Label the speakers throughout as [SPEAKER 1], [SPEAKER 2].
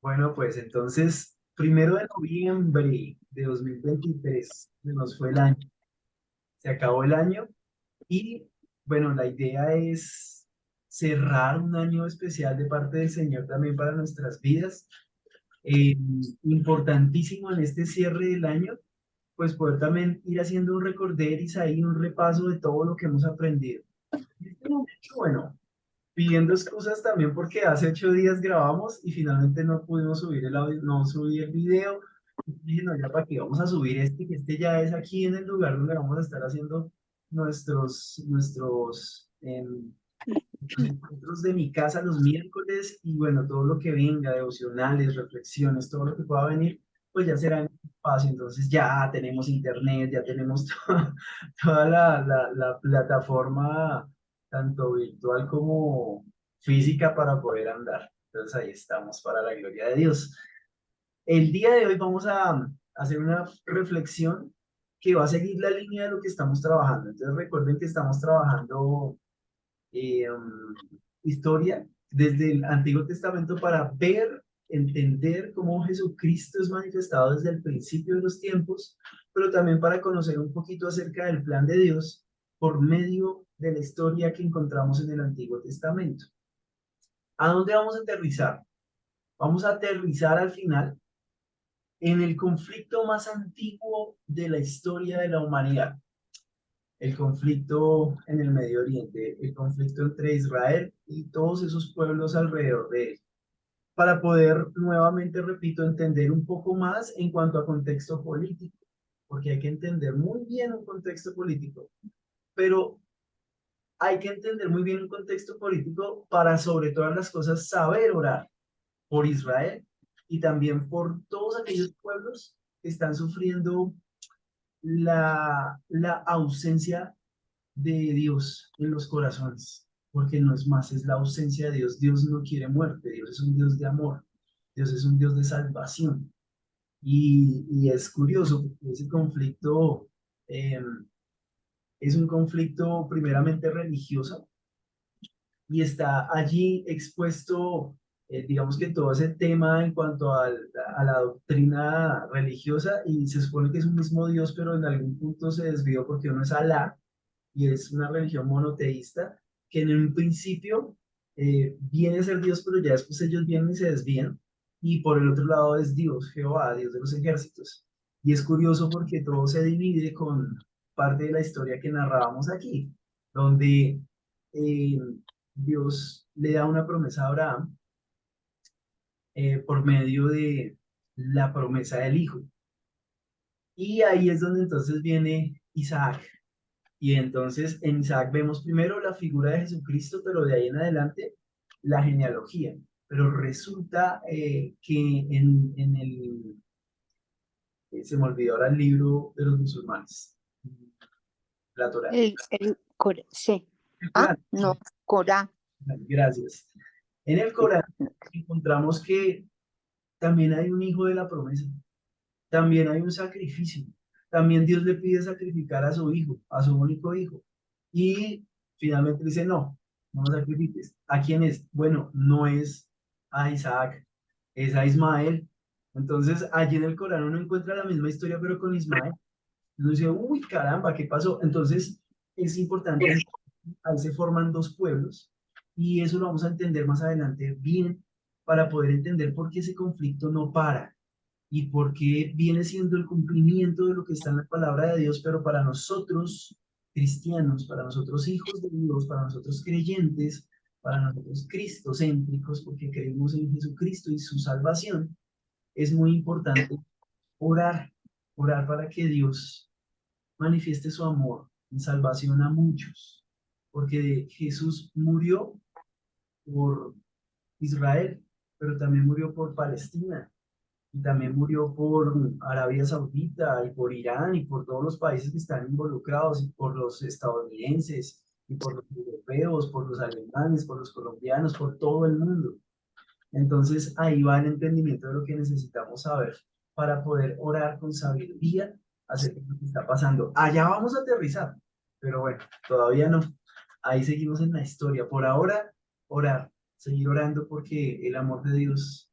[SPEAKER 1] Bueno, pues entonces, 1 de noviembre de 2023 se nos fue el año, se acabó el año y bueno, la idea es cerrar un año especial de parte del Señor también para nuestras vidas. Eh, Importantísimo en este cierre del año, pues poder también ir haciendo un recorderis ahí, un repaso de todo lo que hemos aprendido. Y este momento, bueno, pidiendo excusas también porque hace 8 días grabamos y finalmente no pudimos subir el audio, no subí el video. Dije, no, ya para qué vamos a subir este, que este ya es aquí en el lugar donde vamos a estar haciendo los encuentros de mi casa los miércoles y bueno, todo lo que venga, devocionales, reflexiones, todo lo que pueda venir, pues ya será en este espacio. Entonces ya tenemos internet, ya tenemos toda la plataforma, tanto virtual como física, para poder andar. Entonces ahí estamos para la gloria de Dios. El día de hoy vamos a hacer una reflexión que va a seguir la línea de lo que estamos trabajando. Entonces recuerden que estamos trabajando historia desde el Antiguo Testamento para ver, entender cómo Jesucristo es manifestado desde el principio de los tiempos, pero también para conocer un poquito acerca del plan de Dios por medio de la historia que encontramos en el Antiguo Testamento. ¿A dónde vamos a aterrizar? Vamos a aterrizar al final en el conflicto más antiguo de la historia de la humanidad, el conflicto en el Medio Oriente, el conflicto entre Israel y todos esos pueblos alrededor de él, para poder nuevamente, repito, entender un poco más en cuanto a contexto político, porque hay que entender muy bien un contexto político, pero hay que entender muy bien un contexto político para, sobre todas las cosas, saber orar por Israel y también por todos aquellos pueblos que están sufriendo la ausencia de Dios en los corazones, porque no es más, es la ausencia de Dios. Dios no quiere muerte, Dios es un Dios de amor, Dios es un Dios de salvación. Y es curioso porque ese conflicto eh, es un conflicto primeramente religioso y está allí expuesto, digamos que todo ese tema en cuanto a la doctrina religiosa, y se supone que es un mismo Dios, pero en algún punto se desvió porque uno es Alá y es una religión monoteísta que en un principio viene a ser Dios, pero ya después ellos vienen y se desvían. Y por el otro lado es Dios, Jehová, Dios de los ejércitos. Y es curioso porque todo se divide con parte de la historia que narrábamos aquí, donde eh, Dios le da una promesa a Abraham por medio de la promesa del hijo. Y ahí es donde entonces viene Isaac. Y entonces en Isaac vemos primero la figura de Jesucristo, pero de ahí en adelante la genealogía. Pero resulta que se me olvidó ahora el libro de los musulmanes, la Torá.
[SPEAKER 2] Sí.
[SPEAKER 1] El
[SPEAKER 2] Ah,
[SPEAKER 1] Corán,
[SPEAKER 2] no, Corán.
[SPEAKER 1] gracias. En el Corán encontramos que también hay un hijo de la promesa, también hay un sacrificio, también Dios le pide sacrificar a su hijo, a su único hijo. Y finalmente dice, no, no lo sacrifiques. ¿A quién es? Bueno, no es a Isaac, es a Ismael. Entonces, allí en el Corán uno encuentra la misma historia, pero con Ismael. Uno dice, uy, caramba, ¿qué pasó? Entonces, es importante, ahí se forman dos pueblos, y eso lo vamos a entender más adelante bien, para poder entender por qué ese conflicto no para y porque viene siendo el cumplimiento de lo que está en la palabra de Dios, pero para nosotros cristianos, para nosotros hijos de Dios, para nosotros creyentes, para nosotros cristocéntricos, porque creemos en Jesucristo y su salvación, es muy importante orar, orar para que Dios manifieste su amor en salvación a muchos, porque Jesús murió por Israel, pero también murió por Palestina, y también murió por Arabia Saudita y por Irán y por todos los países que están involucrados, y por los estadounidenses y por los europeos, por los alemanes, por los colombianos, por todo el mundo. Entonces ahí va el entendimiento de lo que necesitamos saber para poder orar con sabiduría acerca de lo que está pasando. Allá vamos a aterrizar, pero bueno, todavía no. Ahí seguimos en la historia. Por ahora, orar, seguir orando porque el amor de Dios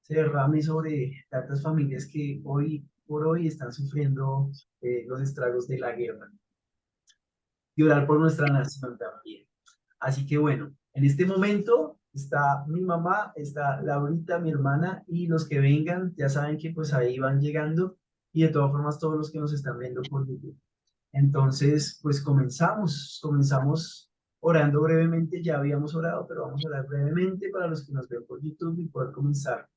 [SPEAKER 1] se derrame sobre tantas familias que hoy por hoy están sufriendo los estragos de la guerra y orar por nuestra nación también. Así que bueno, en este momento está mi mamá, está Laurita, mi hermana, y los que vengan ya saben que pues ahí van llegando y de todas formas todos los que nos están viendo por YouTube. Entonces, pues comenzamos orando brevemente, ya habíamos orado, pero vamos a orar brevemente para los que nos ven por YouTube y poder comenzar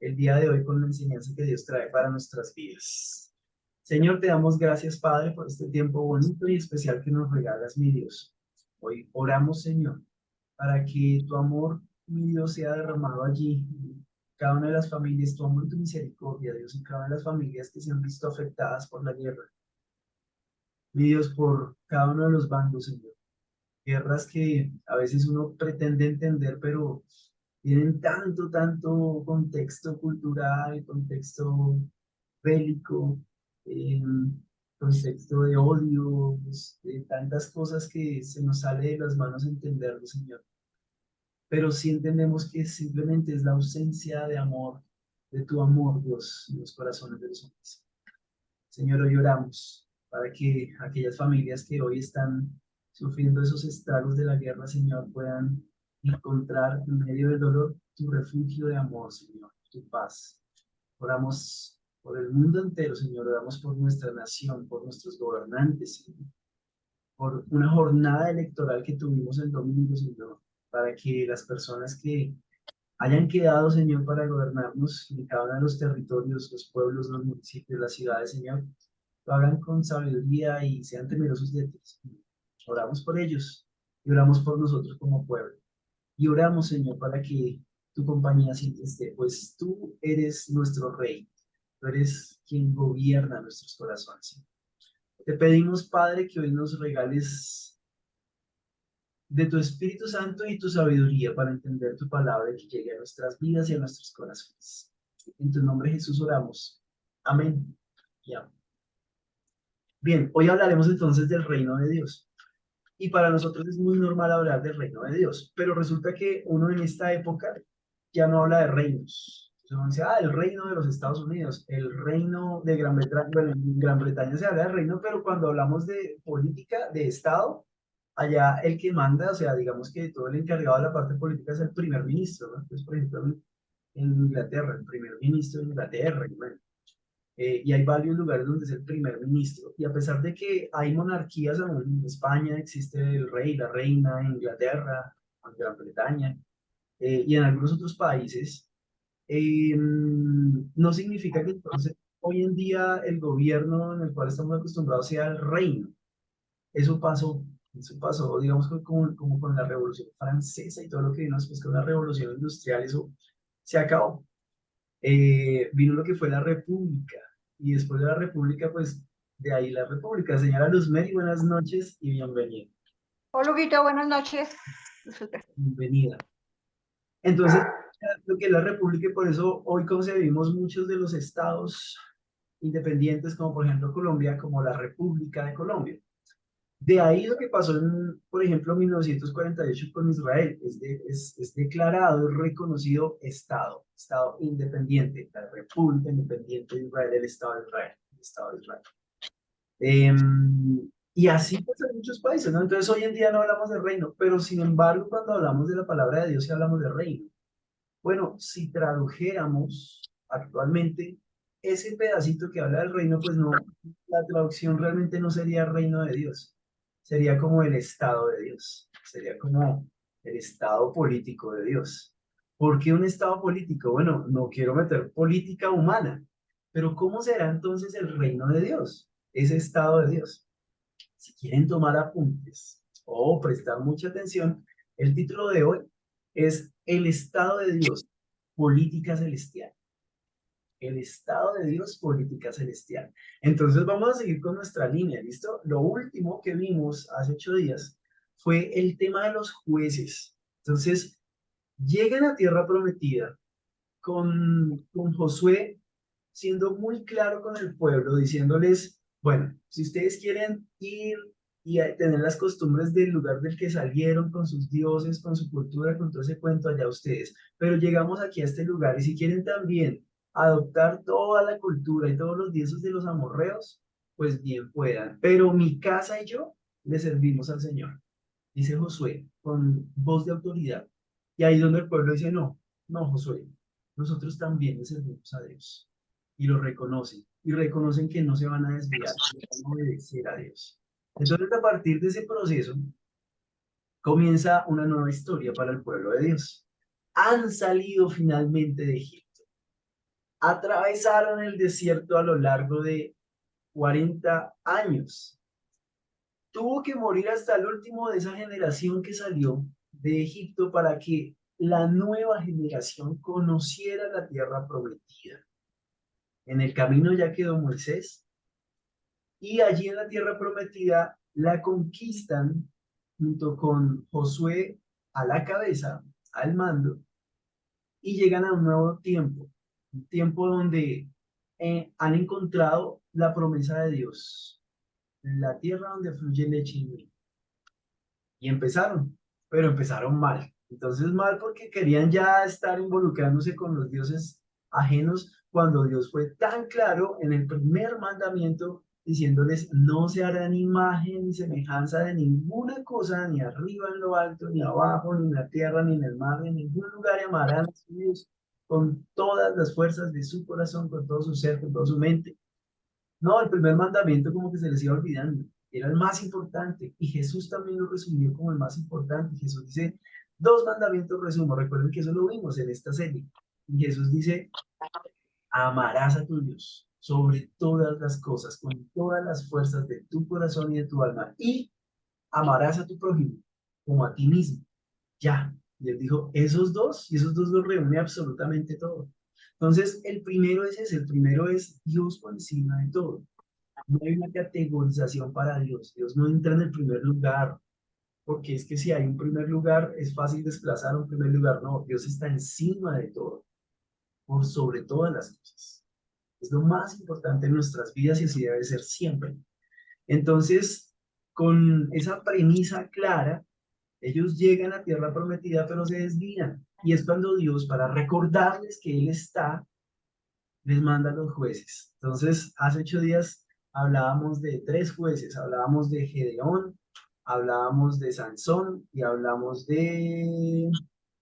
[SPEAKER 1] el día de hoy con la enseñanza que Dios trae para nuestras vidas. Señor, te damos gracias, Padre, por este tiempo bonito y especial que nos regalas, mi Dios. Hoy oramos, Señor, para que tu amor, mi Dios, sea derramado allí, en cada una de las familias, tu amor y tu misericordia, Dios, en cada una de las familias que se han visto afectadas por la guerra. Mi Dios, por cada uno de los bandos, Señor. Guerras que a veces uno pretende entender, pero tienen tanto contexto cultural, contexto bélico, eh, contexto de odio, pues, de tantas cosas que se nos sale de las manos entenderlo, Señor. Pero sí entendemos que simplemente es la ausencia de amor, de tu amor, Dios, en los corazones de los hombres. Señor, hoy oramos para que aquellas familias que hoy están sufriendo esos estragos de la guerra, Señor, puedan encontrar en medio del dolor tu refugio de amor, Señor, tu paz. Oramos por el mundo entero, Señor, oramos por nuestra nación, por nuestros gobernantes, Señor, por una jornada electoral que tuvimos el domingo, Señor, para que las personas que hayan quedado, Señor, para gobernarnos en cada uno de los territorios, los pueblos, los municipios, las ciudades, Señor, lo hagan con sabiduría y sean temerosos de ti. Oramos por ellos y oramos por nosotros como pueblo. Y oramos, Señor, para que tu compañía siempre esté, pues tú eres nuestro rey, tú eres quien gobierna nuestros corazones. Te pedimos, Padre, que hoy nos regales de tu Espíritu Santo y tu sabiduría para entender tu palabra y que llegue a nuestras vidas y a nuestros corazones. En tu nombre, Jesús, oramos. Amén y amén. Bien, hoy hablaremos entonces del reino de Dios. Y para nosotros es muy normal hablar del reino de Dios, pero resulta que uno en esta época ya no habla de reinos. Entonces uno dice, el reino de los Estados Unidos, el reino de Gran Bretaña. Bueno, en Gran Bretaña se habla de reino, pero cuando hablamos de política, de Estado, allá el que manda, o sea, digamos que todo el encargado de la parte política es el primer ministro, ¿no? Entonces, por ejemplo, en Inglaterra, el primer ministro de Inglaterra, y bueno, y hay varios lugares donde es el primer ministro. Y a pesar de que hay monarquías, en España existe el rey, la reina, en Inglaterra, en Gran Bretaña, y en algunos otros países, no significa que entonces hoy en día el gobierno en el cual estamos acostumbrados sea el reino. Eso pasó, eso pasó, digamos, como con la Revolución Francesa y todo lo que vino después con la Revolución Industrial, eso se acabó. Vino lo que fue la República. Y después de la República, pues de ahí la República. Señora Luzmeri, buenas noches y bienvenida.
[SPEAKER 3] Hola, Huguito, buenas noches.
[SPEAKER 1] Bienvenida. Entonces, lo que es la República, y por eso hoy concebimos muchos de los estados independientes, como por ejemplo Colombia, como la República de Colombia. De ahí lo que pasó en, por ejemplo, 1948 con Israel, es declarado, es reconocido Estado, Estado independiente, la República Independiente de Israel, el Estado de Israel, el Estado de Israel. Y así pues en muchos países, ¿no? Entonces hoy en día no hablamos de reino, pero sin embargo cuando hablamos de la palabra de Dios sí hablamos de reino. Bueno, si tradujéramos actualmente ese pedacito que habla del reino, pues no, la traducción realmente no sería reino de Dios, sería como el Estado de Dios, sería como el Estado político de Dios. ¿Por qué un Estado político? Bueno, no quiero meter política humana, pero ¿cómo será entonces el reino de Dios? Ese Estado de Dios. Si quieren tomar apuntes o prestar mucha atención, el título de hoy es El Estado de Dios, Política Celestial. El Estado de Dios, Política Celestial. Entonces vamos a seguir con nuestra línea, ¿listo? Lo último que vimos hace 8 días fue el tema de los jueces. Entonces, llegan a Tierra Prometida con Josué siendo muy claro con el pueblo, diciéndoles, bueno, si ustedes quieren ir y a tener las costumbres del lugar del que salieron, con sus dioses, con su cultura, con todo ese cuento allá ustedes. Pero llegamos aquí a este lugar y si quieren también adoptar toda la cultura y todos los dioses de los amorreos, pues bien puedan. Pero mi casa y yo le servimos al Señor, dice Josué, con voz de autoridad. Y ahí donde el pueblo dice, no, no, Josué, nosotros también le servimos a Dios. Y lo reconocen. Y reconocen que no se van a desviar, que van a obedecer a Dios. Entonces, a partir de ese proceso, comienza una nueva historia para el pueblo de Dios. Han salido finalmente de Egipto. Atravesaron el desierto a lo largo de 40 años. Tuvo que morir hasta el último de esa generación que salió de Egipto para que la nueva generación conociera la tierra prometida. En el camino ya quedó Moisés y allí en la tierra prometida la conquistan junto con Josué a la cabeza, al mando, y llegan a un nuevo tiempo, un tiempo donde han encontrado la promesa de Dios, la tierra donde fluye leche y miel. Y empezaron, pero empezaron mal. Entonces mal porque querían ya estar involucrándose con los dioses ajenos cuando Dios fue tan claro en el primer mandamiento diciéndoles no se harán imagen ni semejanza de ninguna cosa, ni arriba en lo alto, ni abajo, ni en la tierra, ni en el mar, ni en ningún lugar, y amarán a su Dios con todas las fuerzas de su corazón, con todo su ser, con toda su mente. No, el primer mandamiento como que se les iba olvidando. Era el más importante. Y Jesús también lo resumió como el más importante. Jesús dice, dos mandamientos resumo. Recuerden que eso lo vimos en esta serie. Y Jesús dice, amarás a tu Dios sobre todas las cosas, con todas las fuerzas de tu corazón y de tu alma. Y amarás a tu prójimo como a ti mismo. Ya. Y él dijo, esos dos, y esos dos los reúne absolutamente todo. Entonces, el primero es ese, el primero es Dios por encima de todo. No hay una categorización para Dios. Dios no entra en el primer lugar, porque es que si hay un primer lugar, es fácil desplazar un primer lugar. No, Dios está encima de todo, por sobre todas las cosas. Es lo más importante en nuestras vidas y así debe ser siempre. Entonces, con esa premisa clara, ellos llegan a tierra prometida, pero se desvían. Y es cuando Dios, para recordarles que Él está, les manda a los jueces. Entonces, hace 8 días hablábamos de 3 jueces, hablábamos de Gedeón, hablábamos de Sansón y hablamos de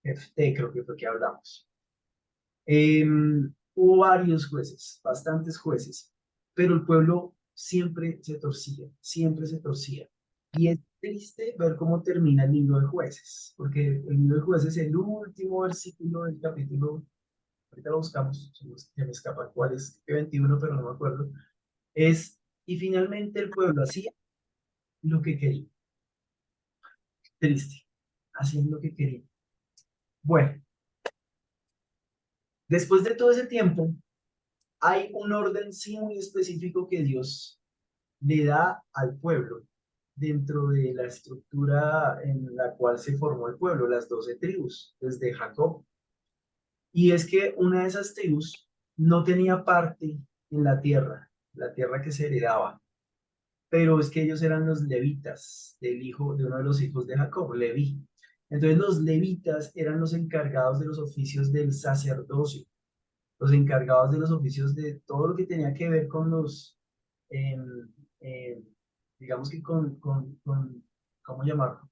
[SPEAKER 1] Jefté, creo que fue que hablamos. Hubo varios jueces, bastantes jueces, pero el pueblo siempre se torcía, siempre se torcía. Y es triste ver cómo termina el libro de jueces, porque el libro de jueces es el último versículo del capítulo. Ahorita lo buscamos, se me escapa cuál es, 21, pero no me acuerdo. Y finalmente el pueblo hacía lo que quería. Triste, hacían lo que quería. Bueno, después de todo ese tiempo, hay un orden sí muy específico que Dios le da al pueblo dentro de la estructura en la cual se formó el pueblo, las 12 tribus, desde Jacob. Y es que una de esas tribus no tenía parte en la tierra que se heredaba, pero es que ellos eran los levitas, de uno de los hijos de Jacob, Leví. Entonces los levitas eran los encargados de los oficios del sacerdocio, los encargados de los oficios de todo lo que tenía que ver con los, em, em, digamos que ¿cómo llamarlo?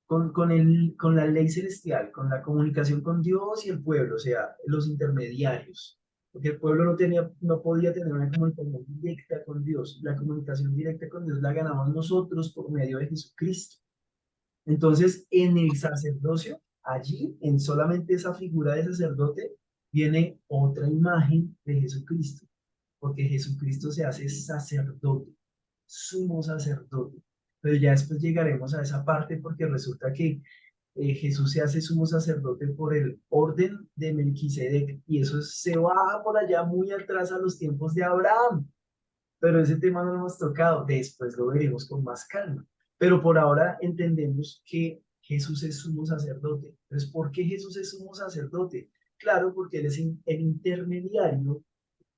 [SPEAKER 1] Con la ley celestial, con la comunicación con Dios y el pueblo, o sea, los intermediarios. Porque el pueblo no podía tener una comunicación directa con Dios. La comunicación directa con Dios la ganamos nosotros por medio de Jesucristo. Entonces, en el sacerdocio, allí, en solamente esa figura de sacerdote, viene otra imagen de Jesucristo, porque Jesucristo se hace sacerdote, sumo sacerdote. Pero ya después llegaremos a esa parte porque resulta que Jesús se hace sumo sacerdote por el orden de Melquisedec y eso se va por allá muy atrás a los tiempos de Abraham, pero ese tema no lo hemos tocado, después lo veremos con más calma. Pero por ahora entendemos que Jesús es sumo sacerdote. Entonces, ¿por qué Jesús es sumo sacerdote? Claro, porque Él es el intermediario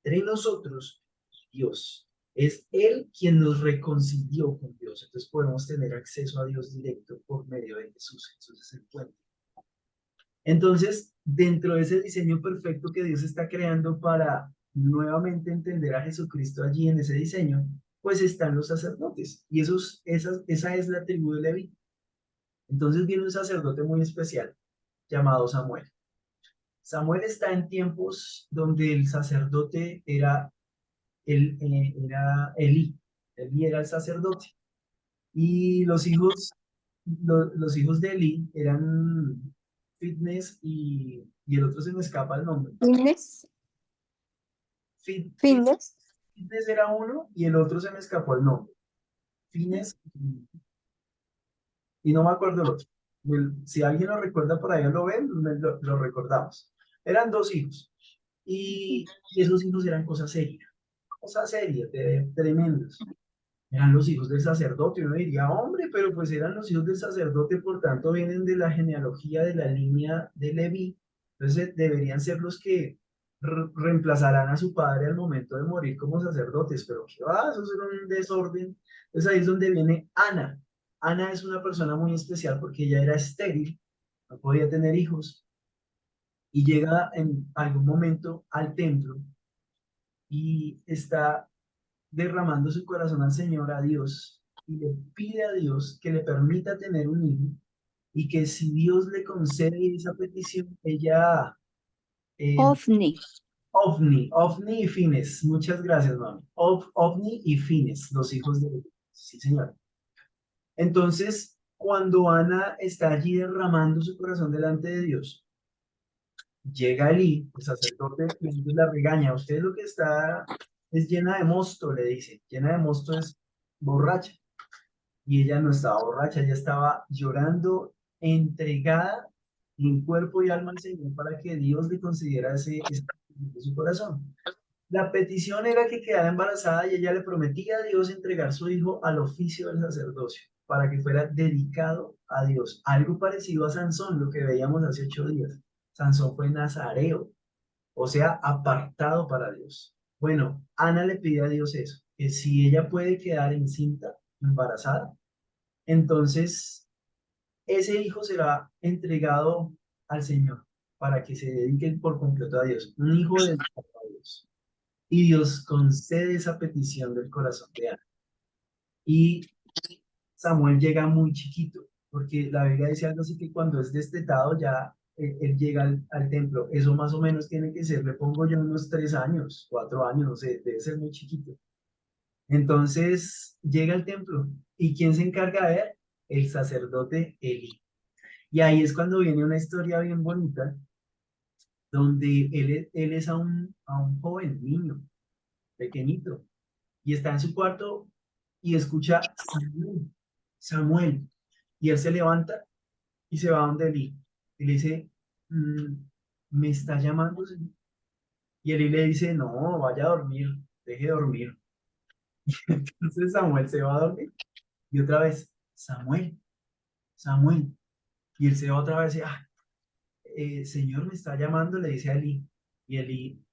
[SPEAKER 1] entre nosotros y Dios. Es Él quien nos reconcilió con Dios. Entonces podemos tener acceso a Dios directo por medio de Jesús. Jesús es el puente. Entonces, dentro de ese diseño perfecto que Dios está creando para nuevamente entender a Jesucristo allí en ese diseño, pues están los sacerdotes. Y esa es la tribu de Leví. Entonces viene un sacerdote muy especial llamado Samuel. Samuel está en tiempos donde el sacerdote era Elí. Elí era el sacerdote. Y los hijos de Elí eran Fitness y el otro se me escapa el nombre.
[SPEAKER 2] Fitness, fitness.
[SPEAKER 1] Fitness era uno y el otro se me escapó el nombre. Fitness y no me acuerdo el otro. Si alguien lo recuerda por ahí o lo ven, lo recordamos. Eran dos hijos y esos hijos eran cosas serias, tremendas. Eran los hijos del sacerdote. Uno diría, hombre, pero pues eran los hijos del sacerdote, por tanto vienen de la genealogía de la línea de Leví. Entonces deberían ser los que reemplazarán a su padre al momento de morir como sacerdotes. Pero qué va, eso es un desorden. Entonces ahí es donde viene Ana. Ana es una persona muy especial porque ella era estéril, no podía tener hijos y llega en algún momento al templo y está derramando su corazón al Señor, a Dios, y le pide a Dios que le permita tener un hijo y que si Dios le concede esa petición, ella, eh,
[SPEAKER 2] OVNI.
[SPEAKER 1] Ofni y Fines, muchas gracias, mami. Ofni y Fines, los hijos de Dios. Sí, señor. Entonces, cuando Ana está allí derramando su corazón delante de Dios, llega Elí, el sacerdote, y entonces la regaña. Usted lo que está es llena de mosto, le dice. Llena de mosto es borracha. Y ella no estaba borracha, ella estaba llorando, entregada en cuerpo y alma al Señor para que Dios le concediera ese de su corazón. La petición era que quedara embarazada y ella le prometía a Dios entregar su hijo al oficio del sacerdocio para que fuera dedicado a Dios. Algo parecido a Sansón, lo que veíamos hace 8 días. Sansón fue nazareo, o sea, apartado para Dios. Bueno, Ana le pide a Dios eso, que si ella puede quedar encinta, embarazada, entonces ese hijo será entregado al Señor para que se dedique por completo a Dios, un hijo dedicado a Dios. Y Dios concede esa petición del corazón de Ana. Y Samuel llega muy chiquito, porque la Biblia dice algo así que cuando es destetado ya él llega al templo. Eso más o menos tiene que ser, le pongo yo unos 3 años, 4 años, no sé, debe ser muy chiquito. Entonces llega al templo. ¿Y quién se encarga de él? El sacerdote Eli. Y ahí es cuando viene una historia bien bonita, donde él es a un joven niño, pequeñito, y está en su cuarto y escucha Samuel, Samuel. Y él se levanta y se va donde Eli. Y le dice, "Mm, ¿me está llamando, Señor?". Y Eli le dice, no, vaya a dormir, deje de dormir. Entonces Samuel se va a dormir y otra vez, Samuel, Samuel. Y él se va otra vez y, Señor, me está llamando, le dice a Eli. Y Eli,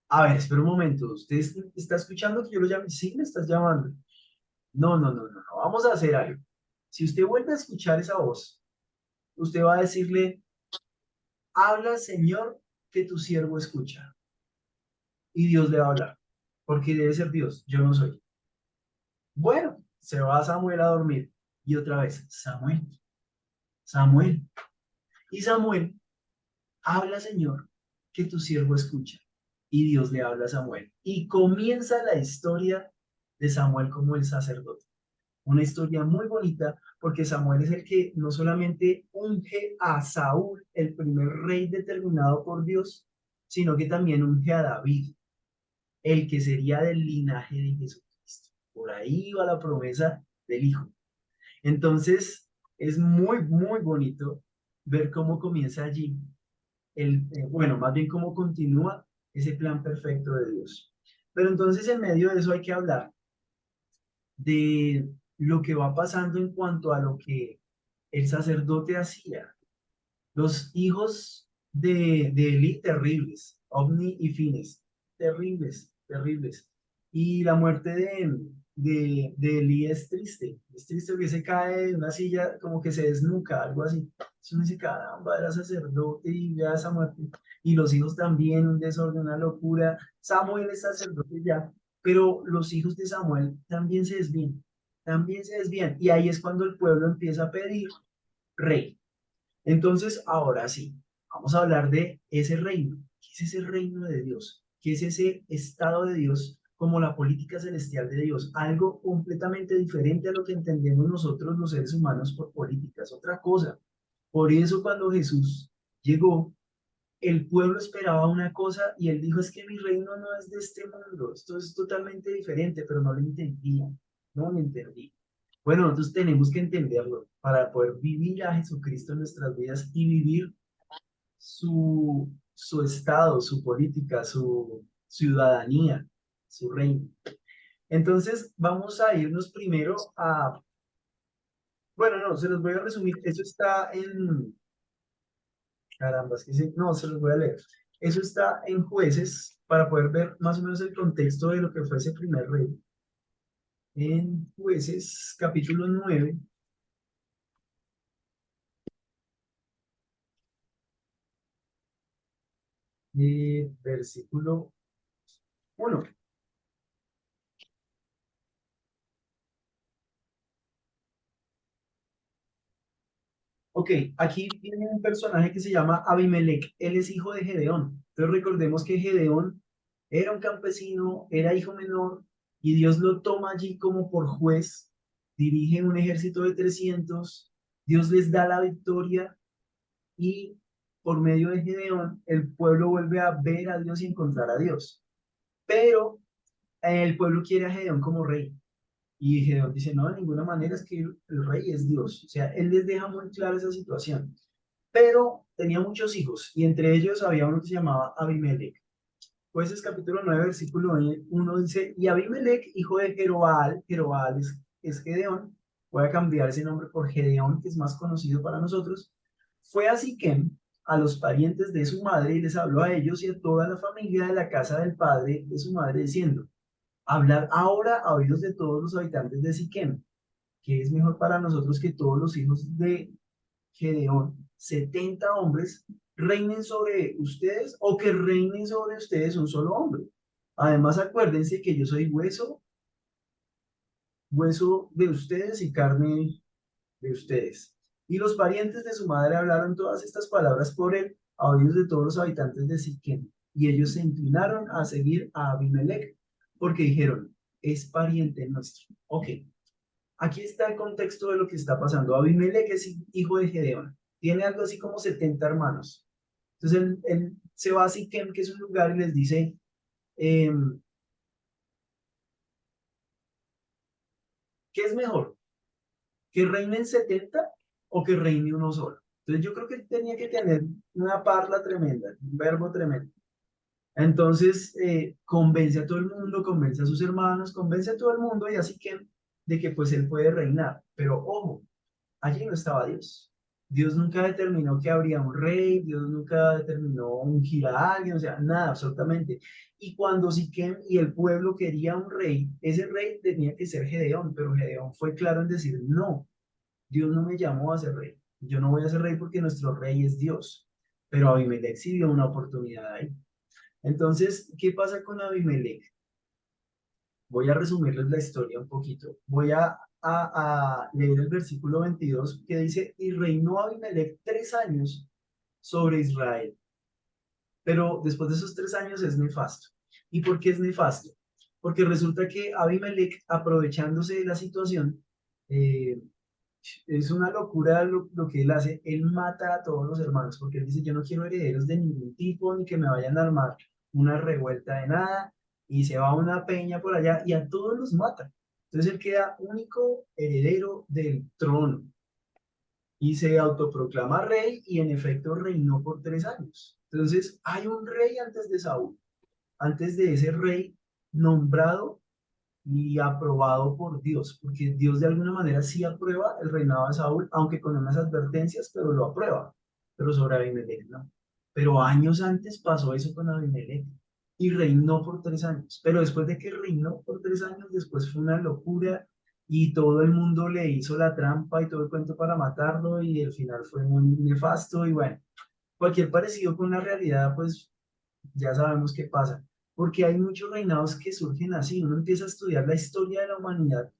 [SPEAKER 1] a ver, espera un momento, ¿usted está escuchando que yo lo llame? Sí, me estás llamando. No, no, no, no, no, vamos a hacer algo. Si usted vuelve a escuchar esa voz, usted va a decirle, habla, Señor, que tu siervo escucha. Y Dios le va a hablar, porque debe ser Dios, yo no soy. Bueno, se va Samuel a dormir. Y otra vez, Samuel, Samuel. Y Samuel, habla, Señor, que tu siervo escucha. Y Dios le habla a Samuel. Y comienza la historia de Samuel como el sacerdote. Una historia muy bonita porque Samuel es el que no solamente unge a Saúl, el primer rey determinado por Dios, sino que también unge a David, el que sería del linaje de Jesucristo. Por ahí va la promesa del Hijo. Entonces, es muy, muy bonito ver cómo comienza allí bueno, más bien cómo continúa ese plan perfecto de Dios. Pero entonces en medio de eso hay que hablar de lo que va pasando en cuanto a lo que el sacerdote hacía. Los hijos de Eli, terribles, Ovni y Fines, terribles, terribles. Y la muerte de Elí es triste porque se cae de una silla como que se desnuca, algo así. Entonces uno dice, caramba, era sacerdote y vea esa muerte. Y los hijos también, un desorden, una locura. Samuel es sacerdote ya, pero los hijos de Samuel también se desvían. Y ahí es cuando el pueblo empieza a pedir rey. Entonces, ahora sí, vamos a hablar de ese reino. ¿Qué es ese reino de Dios? ¿Qué es ese estado de Dios como la política celestial de Dios? Algo completamente diferente a lo que entendemos nosotros los seres humanos por política, es otra cosa. Por eso cuando Jesús llegó, el pueblo esperaba una cosa y él dijo, es que mi reino no es de este mundo, esto es totalmente diferente, pero no lo entendían, no lo entendí. Bueno, nosotros tenemos que entenderlo para poder vivir a Jesucristo en nuestras vidas y vivir su estado, su política, su ciudadanía, su reino. Entonces, vamos a irnos primero a, bueno, no, se los voy a resumir. Eso está en, caramba, es que no, se los voy a leer. Eso está en Jueces para poder ver más o menos el contexto de lo que fue ese primer rey. En Jueces, capítulo 9. Versículo 1. Ok, aquí tiene un personaje que se llama Abimelech. Él es hijo de Gedeón. Entonces recordemos que Gedeón era un campesino, era hijo menor, y Dios lo toma allí como por juez, dirige un ejército de 300, Dios les da la victoria y por medio de Gedeón el pueblo vuelve a ver a Dios y encontrar a Dios. Pero el pueblo quiere a Gedeón como rey. Y Gedeón dice, no, de ninguna manera, es que el rey es Dios. O sea, él les deja muy clara esa situación. Pero tenía muchos hijos y entre ellos había uno que se llamaba Abimelech. Jueces capítulo 9, versículo 1 dice, y Abimelech, hijo de Jerobaal, Jerobaal es Gedeón, voy a cambiar ese nombre por Gedeón, que es más conocido para nosotros, fue a Siquem, a los parientes de su madre, y les habló a ellos y a toda la familia de la casa del padre de su madre, diciendo, hablar ahora a oídos de todos los habitantes de Siquem, que es mejor para nosotros que todos los hijos de Gedeón, 70 hombres, reinen sobre ustedes o que reinen sobre ustedes un solo hombre. Además, acuérdense que yo soy hueso, hueso de ustedes y carne de ustedes. Y los parientes de su madre hablaron todas estas palabras por él a oídos de todos los habitantes de Siquem. Y ellos se inclinaron a seguir a Abimelech porque dijeron, es pariente nuestro. Ok, aquí está el contexto de lo que está pasando. Abimelech es hijo de Gedeón. Tiene algo así como 70 hermanos. Entonces él se va a Siquem, que es un lugar, y les dice, eh, ¿qué es mejor? ¿Que reinen 70 o que reine uno solo? Entonces yo creo que él tenía que tener una parla tremenda, un verbo tremendo. Entonces convence a todo el mundo, convence a sus hermanos, convence a todo el mundo y así que de que pues él puede reinar. Pero ojo, allí no estaba Dios. Dios nunca determinó que habría un rey, Dios nunca determinó ungir a alguien, o sea, nada, absolutamente. Y cuando Siquem y el pueblo quería un rey, ese rey tenía que ser Gedeón, pero Gedeón fue claro en decir, no, Dios no me llamó a ser rey. Yo no voy a ser rey porque nuestro rey es Dios. Pero Abimelech sí vio una oportunidad ahí. Entonces, ¿qué pasa con Abimelech? Voy a resumirles la historia un poquito. Voy a leer el versículo 22 que dice, y reinó Abimelech 3 años sobre Israel. Pero después de esos 3 años es nefasto. ¿Y por qué es nefasto? Porque resulta que Abimelech, aprovechándose de la situación, eh, es una locura lo que él hace. Él mata a todos los hermanos porque él dice, yo no quiero herederos de ningún tipo, ni que me vayan a armar una revuelta de nada, y se va a una peña por allá y a todos los mata. Entonces él queda único heredero del trono y se autoproclama rey y en efecto reinó por 3 años. Entonces hay un rey antes de Saúl, antes de ese rey nombrado y aprobado por Dios, porque Dios de alguna manera sí aprueba el reinado de Saúl, aunque con unas advertencias, pero lo aprueba, pero sobre Abimelech no. Pero años antes pasó eso con Abimelech. y reinó por 3 años. Pero después de que reinó por 3 años, después fue una locura y todo el mundo le hizo la trampa y todo el cuento para matarlo y el final fue muy nefasto y bueno, cualquier parecido con la realidad, pues ya sabemos qué pasa. Porque hay muchos reinados que surgen así. Uno empieza a estudiar la historia de la humanidad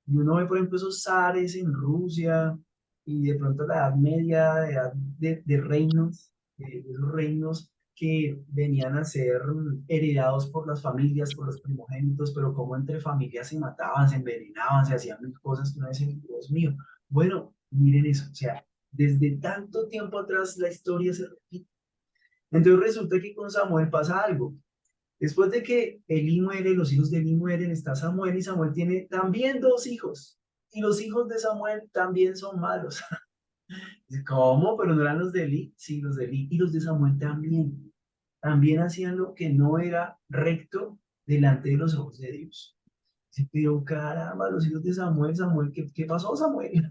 [SPEAKER 1] y uno ve, por ejemplo, esos zares en Rusia y de pronto la Edad Media, la edad de reinos, esos reinos que venían a ser heredados por las familias, por los primogénitos, pero como entre familias se mataban, se envenenaban, se hacían mil cosas que uno dice, Dios mío. Bueno, miren eso, o sea, desde tanto tiempo atrás la historia se repite. Entonces resulta que con Samuel pasa algo. Después de que Elí muere, los hijos de Elí mueren, está Samuel y Samuel tiene también 2 hijos. Y los hijos de Samuel también son malos. ¿Cómo? ¿Pero no eran los de Elí? Sí, los de Elí. Y los de Samuel también. También hacían lo que no era recto delante de los ojos de Dios. Sí, pero caramba, los hijos de Samuel, Samuel, ¿qué pasó, Samuel?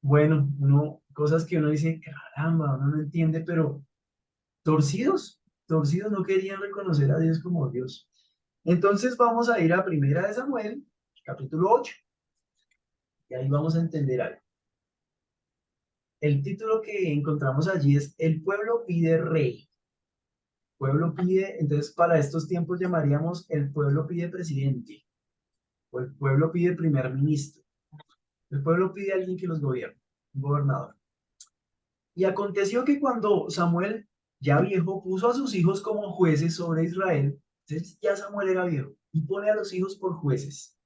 [SPEAKER 1] Bueno, cosas que uno dice, caramba, uno no entiende, pero torcidos, torcidos no querían reconocer a Dios como Dios. Entonces vamos a ir a Primera de Samuel, capítulo 8, y ahí vamos a entender algo. El título que encontramos allí es El pueblo pide rey. Pueblo pide, entonces para estos tiempos llamaríamos el pueblo pide presidente, o el pueblo pide primer ministro. El pueblo pide a alguien que los gobierne, un gobernador. Y aconteció que cuando Samuel, ya viejo, puso a sus hijos como jueces sobre Israel, entonces ya Samuel era viejo, y pone a los hijos por jueces.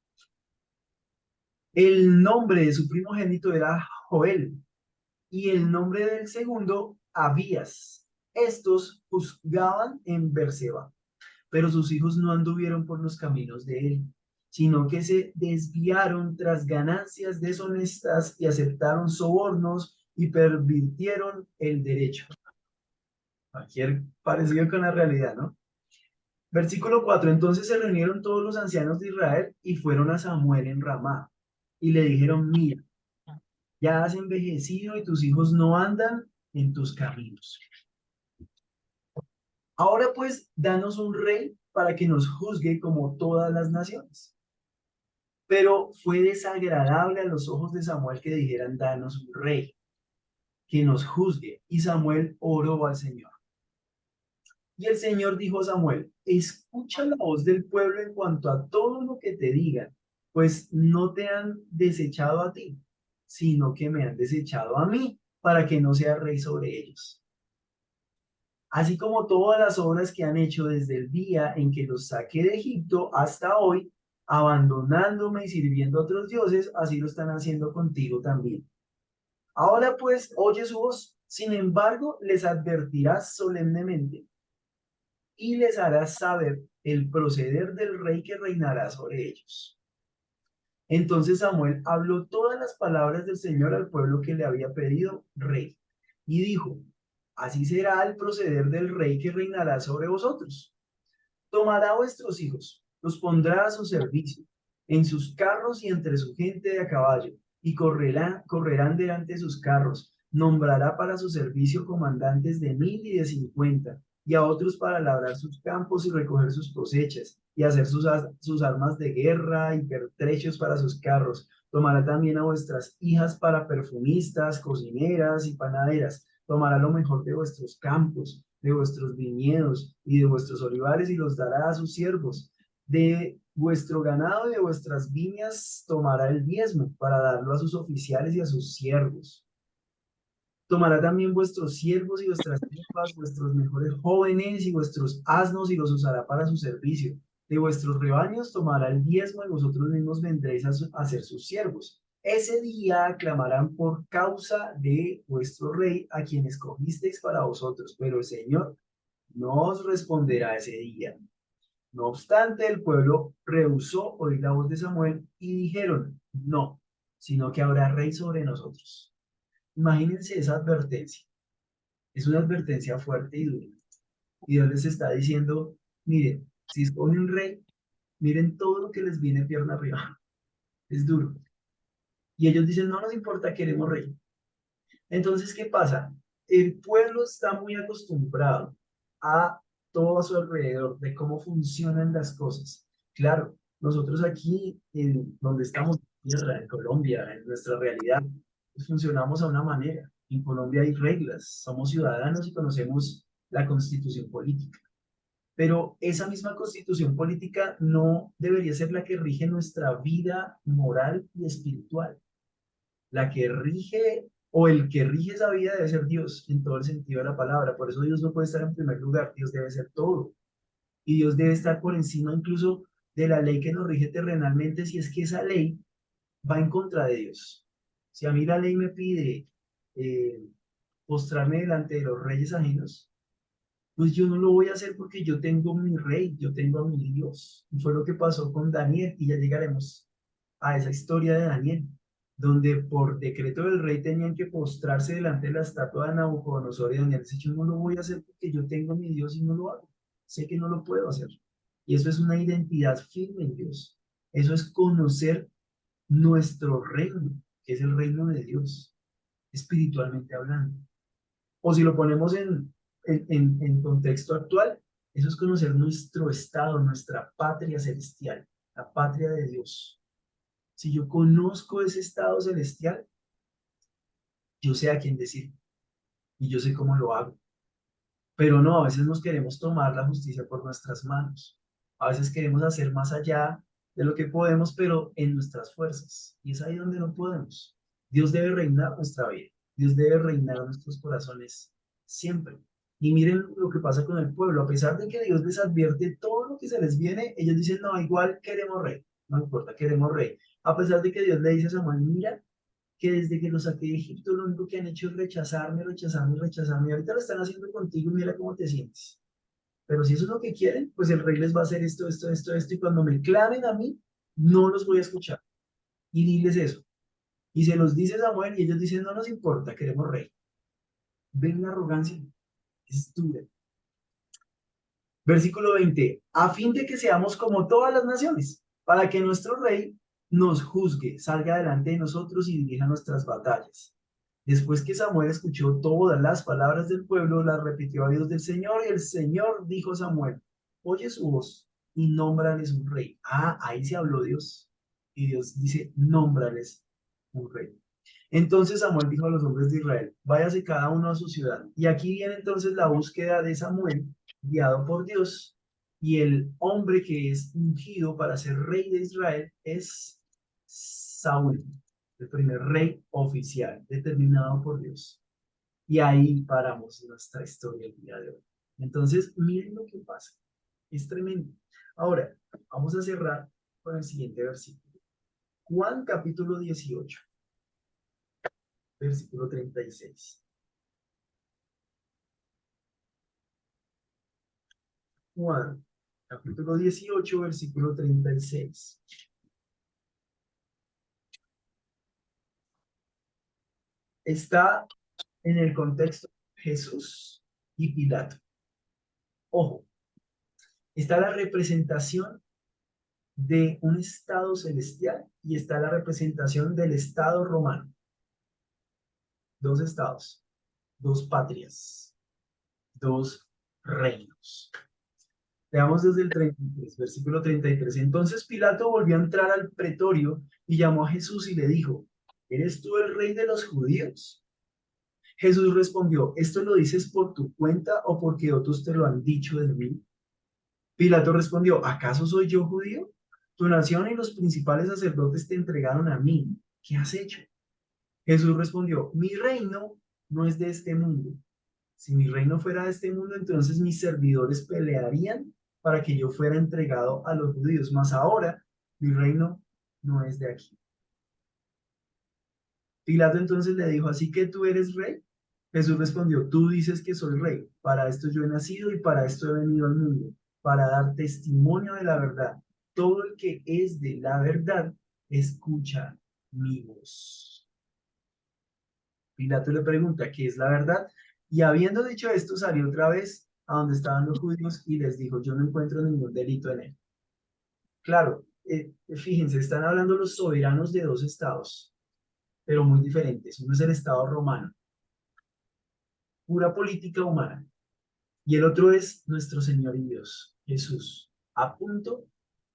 [SPEAKER 1] El nombre de su primogénito era Joel, y el nombre del segundo, Abías. Estos juzgaban en Berseba, pero sus hijos no anduvieron por los caminos de él, sino que se desviaron tras ganancias deshonestas y aceptaron sobornos y pervirtieron el derecho. Cualquier parecido con la realidad, ¿no? Versículo 4. Entonces se reunieron todos los ancianos de Israel y fueron a Samuel en Ramá y le dijeron, mira, ya has envejecido y tus hijos no andan en tus caminos. Ahora pues, danos un rey para que nos juzgue como todas las naciones. Pero fue desagradable a los ojos de Samuel que dijeran, danos un rey que nos juzgue. Y Samuel oró al Señor. Y el Señor dijo a Samuel, escucha la voz del pueblo en cuanto a todo lo que te digan, pues no te han desechado a ti, sino que me han desechado a mí, para que no sea rey sobre ellos. Así como todas las obras que han hecho desde el día en que los saqué de Egipto hasta hoy, abandonándome y sirviendo a otros dioses, así lo están haciendo contigo también. Ahora pues, oye su voz, sin embargo, les advertirás solemnemente y les harás saber el proceder del rey que reinará sobre ellos. Entonces Samuel habló todas las palabras del Señor al pueblo que le había pedido rey, y dijo, así será el proceder del rey que reinará sobre vosotros. Tomará a vuestros hijos, los pondrá a su servicio, en sus carros y entre su gente de a caballo, y correrán delante de sus carros. Nombrará para su servicio comandantes de 1000 y de 50, y a otros para labrar sus campos y recoger sus cosechas, y hacer sus armas de guerra y pertrechos para sus carros. Tomará también a vuestras hijas para perfumistas, cocineras y panaderas. Tomará lo mejor de vuestros campos, de vuestros viñedos y de vuestros olivares y los dará a sus siervos. De vuestro ganado y de vuestras viñas tomará el diezmo para darlo a sus oficiales y a sus siervos. Tomará también vuestros siervos y vuestras siervas, vuestros mejores jóvenes y vuestros asnos y los usará para su servicio. De vuestros rebaños tomará el diezmo y vosotros mismos vendréis a ser sus siervos. Ese día aclamarán por causa de vuestro rey a quien escogisteis para vosotros, pero el Señor no os responderá ese día. No obstante, el pueblo rehusó oír la voz de Samuel y dijeron, no, sino que habrá rey sobre nosotros. Imagínense esa advertencia. Es una advertencia fuerte y dura. Y Dios les está diciendo, miren, si escogen un rey, miren todo lo que les viene pierna arriba. Es duro. Y ellos dicen, no nos importa, queremos rey. Entonces, ¿qué pasa? El pueblo está muy acostumbrado a todo a su alrededor, de cómo funcionan las cosas. Claro, nosotros aquí, en donde estamos, en tierra, en Colombia, en nuestra realidad, pues funcionamos a una manera. En Colombia hay reglas, somos ciudadanos y conocemos la constitución política. Pero esa misma constitución política no debería ser la que rige nuestra vida moral y espiritual. La que rige o el que rige esa vida debe ser Dios en todo el sentido de la palabra. Por eso Dios no puede estar en primer lugar, Dios debe ser todo. Y Dios debe estar por encima incluso de la ley que nos rige terrenalmente si es que esa ley va en contra de Dios. Si a mí la ley me pide eh, postrarme delante de los reyes ajenos, pues yo no lo voy a hacer porque yo tengo mi rey, yo tengo a mi Dios. Y fue lo que pasó con Daniel, y ya llegaremos a esa historia de Daniel, donde por decreto del rey tenían que postrarse delante de la estatua de Nabucodonosor, y Daniel dice, yo no lo voy a hacer porque yo tengo a mi Dios y no lo hago. Sé que no lo puedo hacer. Y eso es una identidad firme en Dios. Eso es conocer nuestro reino, que es el reino de Dios, espiritualmente hablando. O si lo ponemos en contexto actual, eso es conocer nuestro estado, nuestra patria celestial, la patria de Dios. Si yo conozco ese estado celestial, yo sé a quién decir y yo sé cómo lo hago. Pero no, a veces nos queremos tomar la justicia por nuestras manos. A veces queremos hacer más allá de lo que podemos, pero en nuestras fuerzas. Y es ahí donde no podemos. Dios debe reinar nuestra vida. Dios debe reinar nuestros corazones siempre. Y miren lo que pasa con el pueblo. A pesar de que Dios les advierte todo lo que se les viene, ellos dicen, no, igual queremos rey. No importa, queremos rey. A pesar de que Dios le dice a Samuel, mira, que desde que los saqué de Egipto lo único que han hecho es rechazarme, rechazarme, rechazarme. Y ahorita lo están haciendo contigo y mira cómo te sientes. Pero si eso es lo que quieren, pues el rey les va a hacer esto, esto, esto, esto. Y cuando me clamen a mí, no los voy a escuchar. Y diles eso. Y se los dice Samuel y ellos dicen, no nos importa, queremos rey. Ven la arrogancia, es dura. Versículo 20, a fin de que seamos como todas las naciones, para que nuestro rey nos juzgue, salga delante de nosotros y dirija nuestras batallas. Después que Samuel escuchó todas las palabras del pueblo, las repitió a Dios del Señor, y el Señor dijo a Samuel, oye su voz y nómbrales un rey. Ah, ahí se habló Dios. Y Dios dice, nómbrales un rey. Entonces Samuel dijo a los hombres de Israel, váyase cada uno a su ciudad. Y aquí viene entonces la búsqueda de Samuel, guiado por Dios, y el hombre que es ungido para ser rey de Israel es Saúl, el primer rey oficial, determinado por Dios. Y ahí paramos nuestra historia el día de hoy. Entonces, miren lo que pasa. Es tremendo. Ahora, vamos a cerrar con el siguiente versículo. Juan capítulo 18, versículo 36. Juan capítulo 18, versículo 36. Está en el contexto de Jesús y Pilato. Ojo, está la representación de un estado celestial y está la representación del estado romano. Dos estados, dos patrias, dos reinos. Veamos desde el 33, versículo 33. Entonces Pilato volvió a entrar al pretorio y llamó a Jesús y le dijo, ¿eres tú el rey de los judíos? Jesús respondió, ¿esto lo dices por tu cuenta o porque otros te lo han dicho de mí? Pilato respondió, ¿acaso soy yo judío? Tu nación y los principales sacerdotes te entregaron a mí. ¿Qué has hecho? Jesús respondió, mi reino no es de este mundo. Si mi reino fuera de este mundo, entonces mis servidores pelearían para que yo fuera entregado a los judíos. Mas ahora mi reino no es de aquí. Pilato entonces le dijo, ¿así que tú eres rey? Jesús respondió, tú dices que soy rey. Para esto yo he nacido y para esto he venido al mundo, para dar testimonio de la verdad. Todo el que es de la verdad, escucha mi voz. Pilato le pregunta, ¿qué es la verdad? Y habiendo dicho esto, salió otra vez a donde estaban los judíos y les dijo, yo no encuentro ningún delito en él. Claro, fíjense, están hablando los soberanos de dos estados, pero muy diferentes. Uno es el estado romano, pura política humana, Y el otro es nuestro Señor y Dios, Jesús, a punto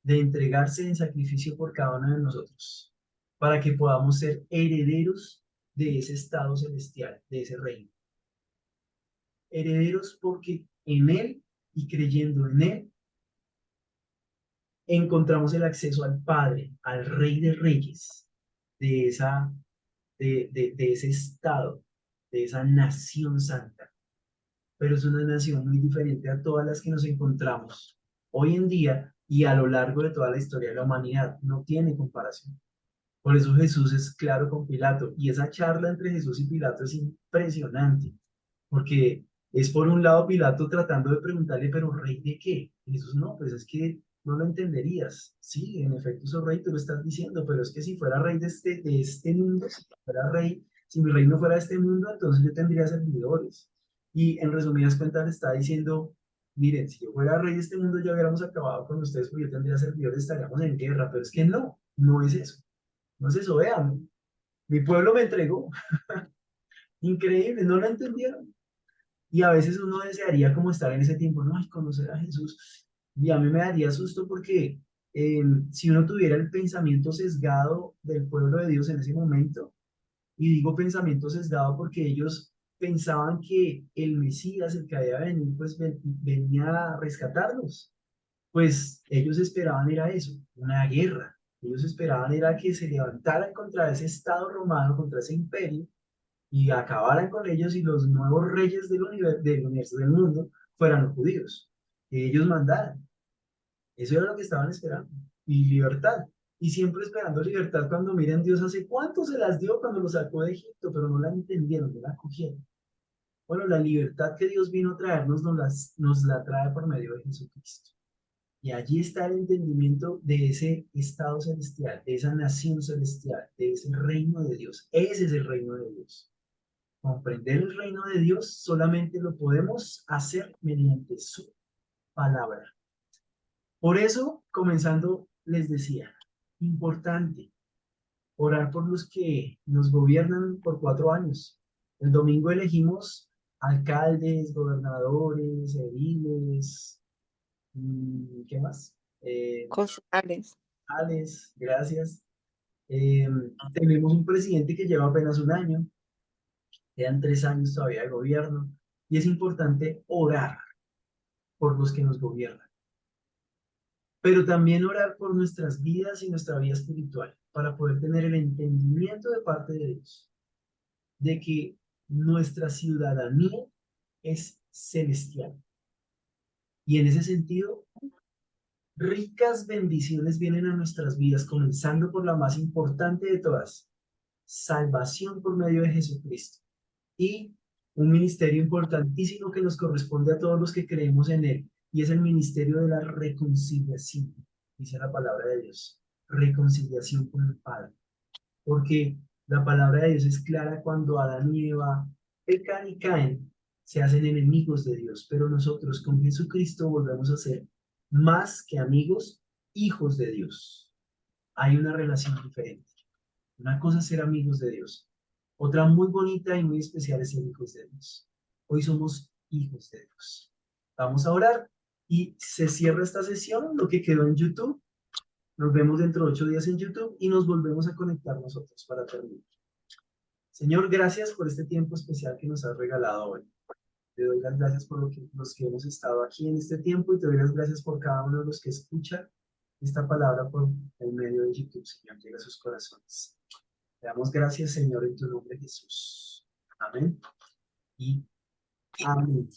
[SPEAKER 1] de entregarse en sacrificio por cada uno de nosotros, para que podamos ser herederos de ese estado celestial, de ese reino. Herederos porque en Él y creyendo en Él, encontramos el acceso al Padre, al Rey de Reyes, de ese estado, de esa nación santa. Pero es una nación muy diferente a todas las que nos encontramos hoy en día y a lo largo de toda la historia de la humanidad. No tiene comparación. Por eso Jesús es claro con Pilato. Y esa charla entre Jesús y Pilato es impresionante, porque es por un lado Pilato tratando de preguntarle, pero ¿rey de qué? Y Jesús, no, pues es que no lo entenderías. Sí, en efecto, soy rey, tú lo estás diciendo, pero es que si fuera rey de este mundo, si fuera rey, si mi reino fuera de este mundo, entonces yo tendría servidores. Y en resumidas cuentas le está diciendo, miren, si yo fuera rey de este mundo ya hubiéramos acabado con ustedes porque yo tendría servidores, estaríamos en guerra, pero es que no, no es eso. No es eso, vean, mi pueblo me entregó. Increíble, no lo entendieron. Y a veces uno desearía como estar en ese tiempo, no, y conocer a Jesús. Y a mí me daría susto porque si uno tuviera el pensamiento sesgado del pueblo de Dios en ese momento, y digo pensamiento sesgado porque ellos pensaban que el Mesías, el que había venido, pues venía a rescatarlos. Pues ellos esperaban era eso, una guerra. Ellos esperaban era que se levantaran contra ese Estado romano, contra ese imperio, y acabaran con ellos y los nuevos reyes del universo, del mundo, fueran los judíos. Que ellos mandaran. Eso era lo que estaban esperando. Y libertad. Y siempre esperando libertad cuando miren Dios hace cuánto se las dio cuando los sacó de Egipto, pero no la entendieron, no la cogieron. Bueno, la libertad que Dios vino a traernos nos la trae por medio de Jesucristo. Y allí está el entendimiento de ese estado celestial, de esa nación celestial, de ese reino de Dios. Ese es el reino de Dios. Comprender el reino de Dios solamente lo podemos hacer mediante su palabra. Por eso, comenzando, les decía, importante orar por los que nos gobiernan por 4 años. El domingo elegimos alcaldes, gobernadores, ediles, ¿qué más?
[SPEAKER 2] Concejales.
[SPEAKER 1] Alex, gracias. Eh, Tenemos un presidente que lleva apenas un año, quedan 3 años todavía de gobierno, y es importante orar por los que nos gobiernan, pero también orar por nuestras vidas y nuestra vida espiritual, para poder tener el entendimiento de parte de Dios, de que nuestra ciudadanía es celestial. Y en ese sentido, ricas bendiciones vienen a nuestras vidas, comenzando por la más importante de todas, salvación por medio de Jesucristo. Y un ministerio importantísimo que nos corresponde a todos los que creemos en Él, y es el ministerio de la reconciliación, dice la palabra de Dios, reconciliación con el Padre. Porque la palabra de Dios es clara cuando Adán y Eva pecan y caen, se hacen enemigos de Dios, pero nosotros con Jesucristo volvemos a ser más que amigos, hijos de Dios. Hay una relación diferente. Una cosa es ser amigos de Dios. Otra muy bonita y muy especial es ser hijos de Dios. Hoy somos hijos de Dios. Vamos a orar y se cierra esta sesión, lo que quedó en YouTube. Nos vemos dentro de 8 días en YouTube y nos volvemos a conectar nosotros para terminar. Señor, gracias por este tiempo especial que nos has regalado hoy. Te doy las gracias por los que hemos estado aquí en este tiempo y te doy las gracias por cada uno de los que escucha esta palabra por el medio de YouTube, Señor. Llega a sus corazones. Te damos gracias, Señor, en tu nombre, Jesús. Amén y amén.